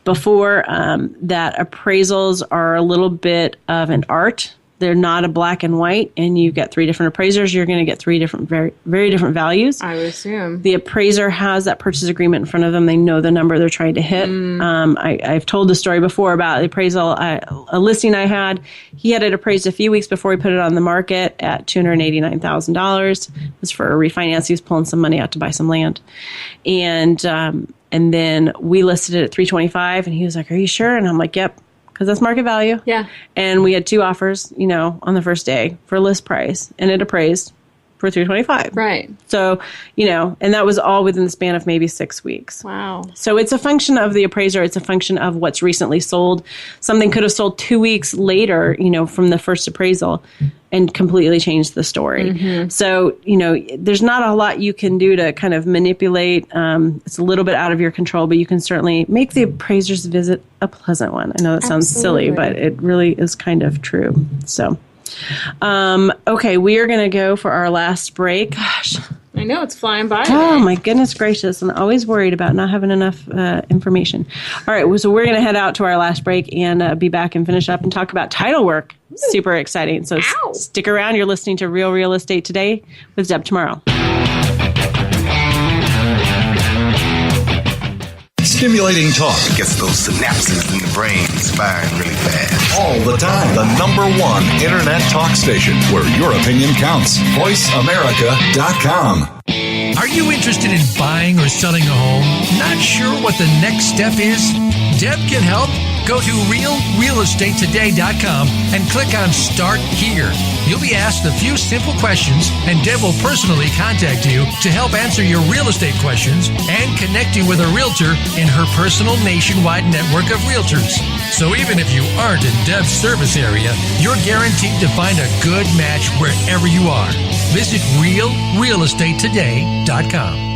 before that appraisals are a little bit of an art. They're not a black and white, and you get 3 different appraisers. You're going to get 3 different, very, very different values. I would assume. The appraiser has that purchase agreement in front of them. They know the number they're trying to hit. I've told the story before about the appraisal. A listing I had, he had it appraised a few weeks before he put it on the market at $289,000. It was for a refinance. He was pulling some money out to buy some land. And then we listed it at $325,000, and he was like, "Are you sure?" And I'm like, "Yep." Because that's market value. Yeah. And we had 2 offers, on the first day for list price, and it appraised for $325,000. Right. So, and that was all within the span of maybe 6 weeks. Wow. So it's a function of the appraiser. It's a function of what's recently sold. Something could have sold 2 weeks later, from the first appraisal and completely changed the story. Mm-hmm. So, there's not a lot you can do to kind of manipulate. It's a little bit out of your control, but you can certainly make the appraiser's visit a pleasant one. I know that sounds silly, but it really is kind of true. So, okay, we are going to go for our last break. Gosh. I know, it's flying by. Oh, my goodness gracious. I'm always worried about not having enough information. All right, so we're going to head out to our last break and be back and finish up and talk about title work. Super exciting. So stick around. You're listening to Real Estate Today with Deb Tomaro. Stimulating talk. It gets those synapses in the brain firing really fast. All the time. The #1 internet talk station where your opinion counts. VoiceAmerica.com. Are you interested in buying or selling a home? Not sure what the next step is? Deb can help. Go to realrealestatetoday.com and click on Start Here. You'll be asked a few simple questions, and Deb will personally contact you to help answer your real estate questions and connect you with a realtor in her personal nationwide network of realtors. So even if you aren't in Deb's service area, you're guaranteed to find a good match wherever you are. Visit realrealestatetoday.com.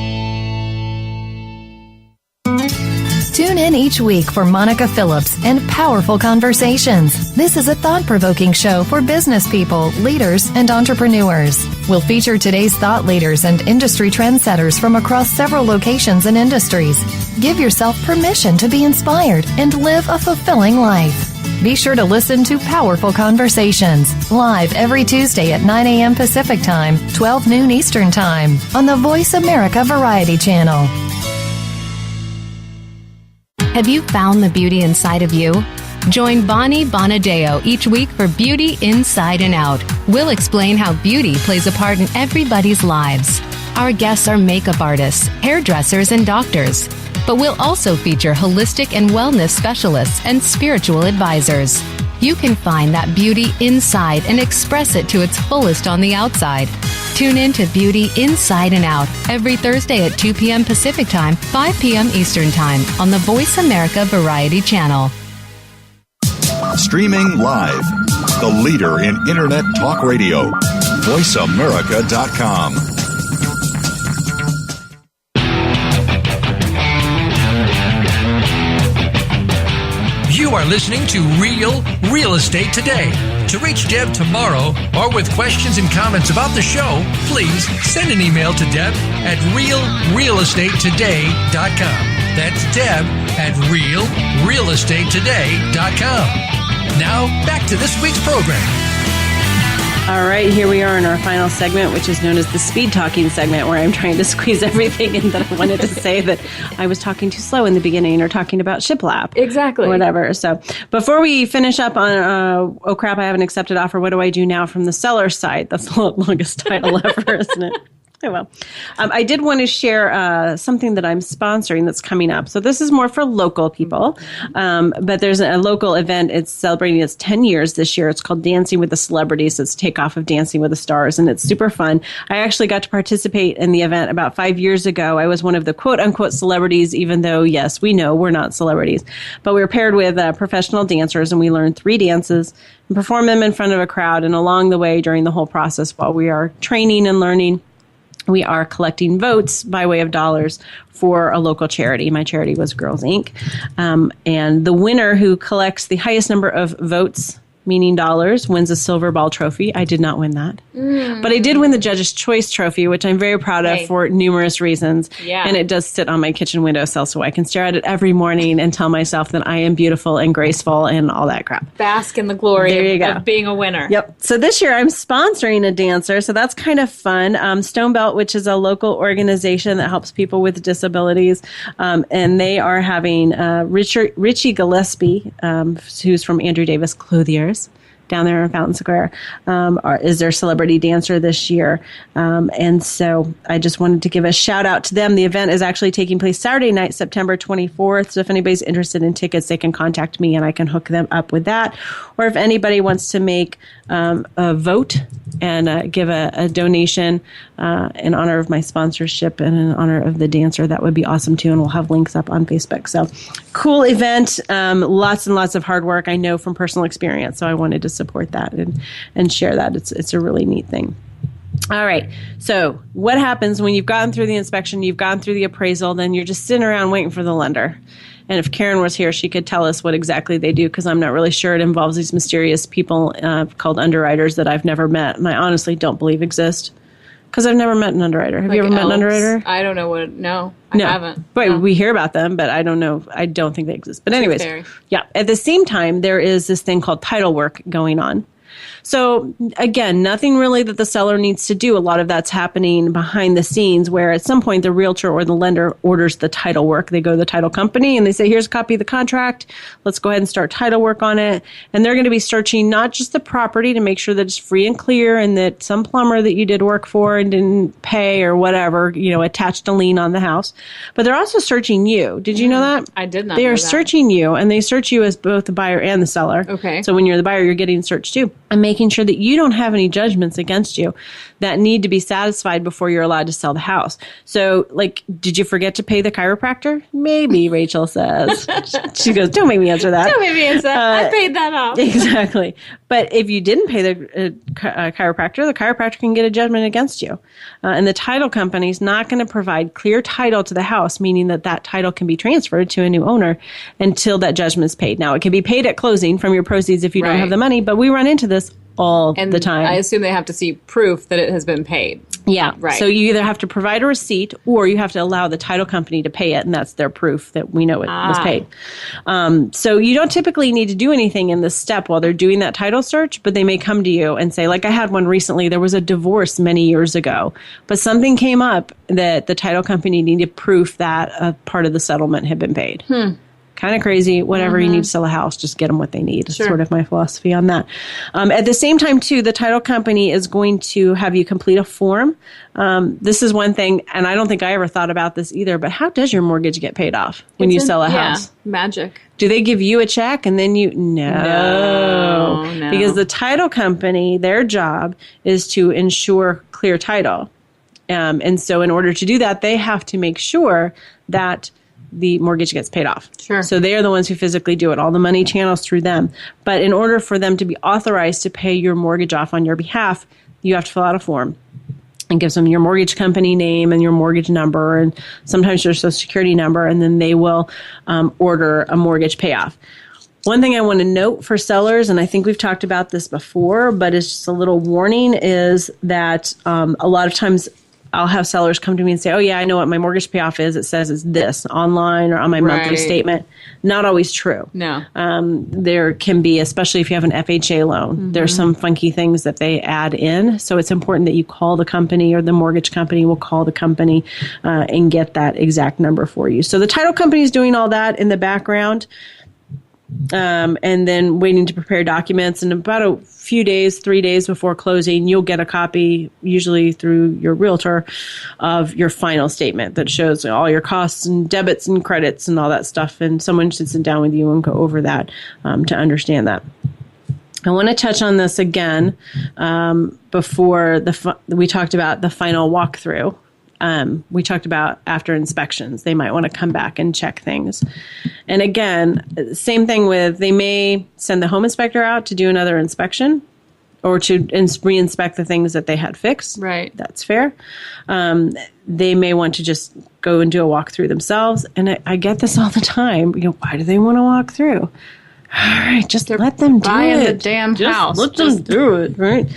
Tune in each week for Monica Phillips and Powerful Conversations. This is a thought-provoking show for business people, leaders, and entrepreneurs. We'll feature today's thought leaders and industry trendsetters from across several locations and industries. Give yourself permission to be inspired and live a fulfilling life. Be sure to listen to Powerful Conversations, live every Tuesday at 9 a.m. Pacific Time, 12 noon Eastern Time, on the Voice America Variety Channel. Have you found the beauty inside of you? Join Bonnie Bonadeo each week for Beauty Inside and Out. We'll explain how beauty plays a part in everybody's lives. Our guests are makeup artists, hairdressers, and doctors. But we'll also feature holistic and wellness specialists and spiritual advisors. You can find that beauty inside and express it to its fullest on the outside. Tune in to Beauty Inside and Out every Thursday at 2 p.m. Pacific Time, 5 p.m. Eastern Time on the Voice America Variety Channel. Streaming live, the leader in Internet talk radio, voiceamerica.com. You are listening to Real Estate Today. To reach Deb Tomaro or with questions and comments about the show, please send an email to Deb at realrealestatetoday.com. That's Deb at realrealestatetoday.com. Now, back to this week's program. All right, here we are in our final segment, which is known as the speed talking segment, where I'm trying to squeeze everything in that I wanted to say that I was talking too slow in the beginning or talking about shiplap. Exactly. Or whatever. So before we finish up on, oh crap, I haven't accepted offer, what do I do now from the seller's side? That's the longest title ever, isn't it? Oh, well. I did want to share something that I'm sponsoring that's coming up. So this is more for local people, but there's a local event. It's celebrating its 10 years this year. It's called Dancing with the Celebrities. It's takeoff of Dancing with the Stars, and it's super fun. I actually got to participate in the event about 5 years ago. I was one of the quote-unquote celebrities, even though, yes, we know we're not celebrities. But we were paired with professional dancers, and we learned 3 dances and performed them in front of a crowd. And along the way, during the whole process, while we are training and learning, we are collecting votes by way of dollars for a local charity. My charity was Girls Inc. And the winner who collects the highest number of votes, meaning dollars, wins a silver ball trophy. I did not win that. But I did win the Judge's Choice Trophy, which I'm very proud of for numerous reasons. Yeah. And it does sit on my kitchen windowsill, so I can stare at it every morning and tell myself that I am beautiful and graceful and all that crap. Bask in the glory of being a winner. Yep. So this year I'm sponsoring a dancer, so that's kind of fun. Stone Belt, which is a local organization that helps people with disabilities, and they are having Richie Gillespie, who's from Andrew Davis Clothiers, down there in Fountain Square, is their celebrity dancer this year. And so I just wanted to give a shout out to them. The event is actually taking place Saturday night, September 24th. So if anybody's interested in tickets, they can contact me and I can hook them up with that. Or if anybody wants to make a vote and give a donation in honor of my sponsorship and in honor of the dancer, that would be awesome too. And we'll have links up on Facebook. So cool event, lots and lots of hard work, I know from personal experience. So I wanted to support that and share that. It's a really neat thing. All right. So what happens when you've gotten through the inspection, you've gone through the appraisal, then you're just sitting around waiting for the lender. And if Karen was here, she could tell us what exactly they do, because I'm not really sure. It involves these mysterious people called underwriters that I've never met, and I honestly don't believe exist, because I've never met an underwriter. Have you ever met an underwriter? I don't know what. No, I haven't. But no. We hear about them, but I don't know. I don't think they exist. But anyways, yeah. At the same time, there is this thing called title work going on. So again, nothing really that the seller needs to do. A lot of that's happening behind the scenes, where at some point the realtor or the lender orders the title work. They go to the title company and they say, here's a copy of the contract. Let's go ahead and start title work on it. And they're going to be searching not just the property to make sure that it's free and clear and that some plumber that you did work for and didn't pay or whatever, attached a lien on the house, but they're also searching you. Did you know that? I did not They know are that. searching you, and they search you as both the buyer and the seller. Okay. So when you're the buyer, you're getting searched too. And making sure that you don't have any judgments against you that need to be satisfied before you're allowed to sell the house. So, did you forget to pay the chiropractor? Maybe, Rachel says. She goes, don't make me answer that. Don't make me answer that. I paid that off. Exactly. But if you didn't pay the chiropractor can get a judgment against you. And the title company is not going to provide clear title to the house, meaning that title can be transferred to a new owner until that judgment is paid. Now, it can be paid at closing from your proceeds if you don't have the money, but we run into this all the time. I assume they have to see proof that it has been paid. Yeah. Right. So you either have to provide a receipt or you have to allow the title company to pay it, and that's their proof that we know it was paid. So you don't typically need to do anything in this step while they're doing that title search, but they may come to you and say, like I had one recently, there was a divorce many years ago, but something came up that the title company needed proof that a part of the settlement had been paid. kind of crazy. Whatever you need to sell a house, just get them what they need. It's sort of my philosophy on that. At the same time, too, the title company is going to have you complete a form. This is one thing, and I don't think I ever thought about this either, but how does your mortgage get paid off when you sell a house? Magic. Do they give you a check and then you... No. Because the title company, their job is to ensure clear title. And so in order to do that, they have to make sure that the mortgage gets paid off. Sure. So they are the ones who physically do it. All the money channels through them. But in order for them to be authorized to pay your mortgage off on your behalf, you have to fill out a form. And gives them your mortgage company name and your mortgage number and sometimes your social security number, and then they will order a mortgage payoff. One thing I want to note for sellers, and I think we've talked about this before, but it's just a little warning, is that a lot of times I'll have sellers come to me and say, oh, yeah, I know what my mortgage payoff is. It says it's this online or on my monthly statement. Not always true. No. There can be, especially if you have an FHA loan, there's some funky things that they add in. So it's important that you call the company, or the mortgage company will call the company and get that exact number for you. So the title company is doing all that in the background. And then waiting to prepare documents. And about a few days, 3 days before closing, you'll get a copy, usually through your realtor, of your final statement that shows all your costs and debits and credits and all that stuff. And someone should sit down with you and go over that to understand that. I want to touch on this again before we talked about the final walkthrough. We talked about after inspections, they might want to come back and check things. And again, same thing with, they may send the home inspector out to do another inspection or to re-inspect the things that they had fixed. Right. That's fair. They may want to just go and do a walkthrough themselves. And I get this all the time. Why do they want to walk through? All right, just let them do it. Buying the damn house. Let them do it, right?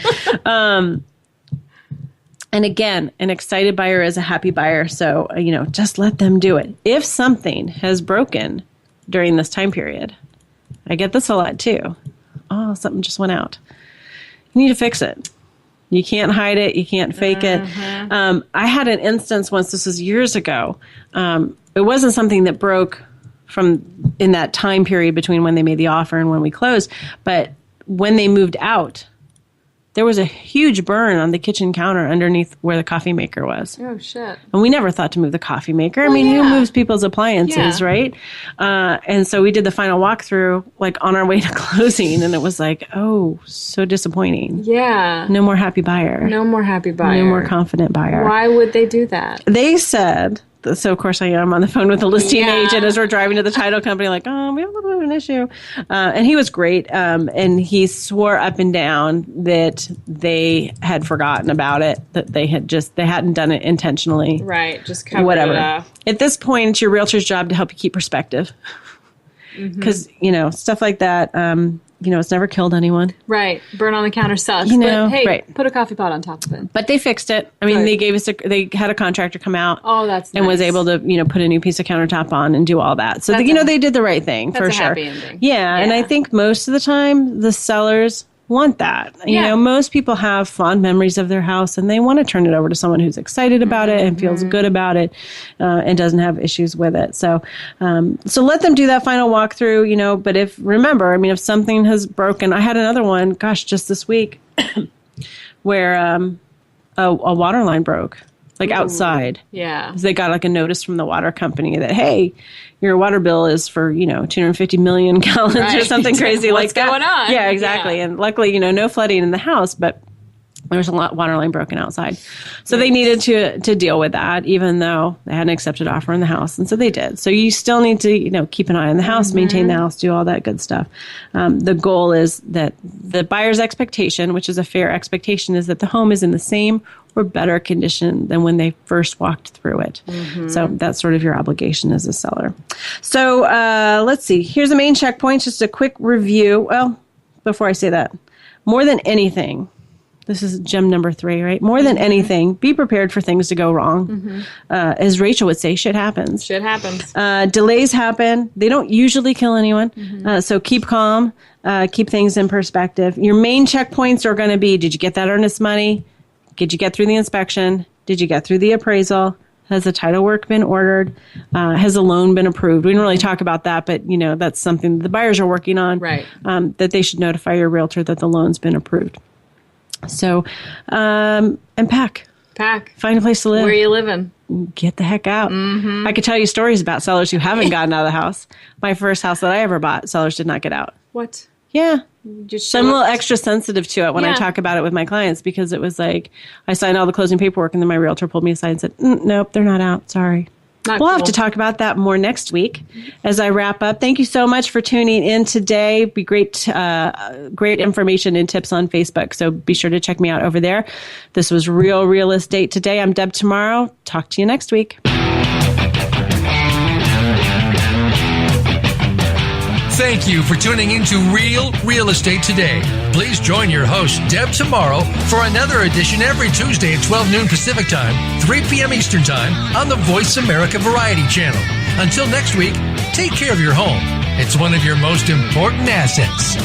And again, an excited buyer is a happy buyer. So, just let them do it. If something has broken during this time period, I get this a lot too. Oh, something just went out. You need to fix it. You can't hide it. You can't fake it. I had an instance once, this was years ago. It wasn't something that broke from in that time period between when they made the offer and when we closed. But when they moved out, there was a huge burn on the kitchen counter underneath where the coffee maker was. Oh, shit. And we never thought to move the coffee maker. Who moves people's appliances, right? And so we did the final walkthrough, on our way to closing, and it was oh, so disappointing. Yeah. No more happy buyer. No more happy buyer. No more confident buyer. Why would they do that? They said... So, of course, I'm on the phone with the listing agent as we're driving to the title company, we have a little bit of an issue. And he was great. And he swore up and down that they had forgotten about it, that they hadn't done it intentionally. Right. Just cover it up. At this point, it's your realtor's job to help you keep perspective. Because, stuff like that, it's never killed anyone. Right. Burn on the counter sucks. But hey, put a coffee pot on top of it. But they fixed it. They had a contractor come out. Oh, that's nice. And was able to, put a new piece of countertop on and do all that. So, they did the right thing for sure. Happy ending. Yeah. And I think most of the time the sellers want that. Yeah. Most people have fond memories of their house and they want to turn it over to someone who's excited about it and feels good about it and doesn't have issues with it. So let them do that final walkthrough, but if something has broken, I had another one, just this week where a water line broke. Outside. Yeah. They got a notice from the water company that, hey, your water bill is for, 250 million gallons or something crazy like that. What's going on? Yeah, exactly. Yeah. And luckily, no flooding in the house, but there was a water line broken outside. So they needed to deal with that, even though they had an accepted offer in the house. And so they did. So you still need to, keep an eye on the house, maintain the house, do all that good stuff. The goal is that the buyer's expectation, which is a fair expectation, is that the home is in the same or better condition than when they first walked through it. So that's sort of your obligation as a seller. So let's see. Here's the main checkpoints. Just a quick review. Well, before I say that, more than anything, this is gem number 3, right? More than anything, be prepared for things to go wrong. As Rachel would say, shit happens. Shit happens. Delays happen. They don't usually kill anyone. So keep calm. Keep things in perspective. Your main checkpoints are going to be, did you get that earnest money? Did you get through the inspection? Did you get through the appraisal? Has the title work been ordered? Has the loan been approved? We don't really talk about that, but that's something the buyers are working on. Right. That they should notify your realtor that the loan's been approved. So, and pack. Find a place to live. Where are you living? Get the heck out. Mm-hmm. I could tell you stories about sellers who haven't gotten out of the house. My first house that I ever bought, sellers did not get out. What? Yeah. Just so I'm a little extra sensitive to it when I talk about it with my clients, because it was like I signed all the closing paperwork and then my realtor pulled me aside and said, nope, they're not out. Sorry. We'll have to talk about that more next week as I wrap up. Thank you so much for tuning in today. Be great information and tips on Facebook. So be sure to check me out over there. This was Real Estate Today. I'm Deb Tomaro. Talk to you next week. Thank you for tuning into Real Estate Today. Please join your host, Deb Tomaro, for another edition every Tuesday at 12 noon Pacific Time, 3 p.m. Eastern Time on the Voice America Variety Channel. Until next week, take care of your home. It's one of your most important assets.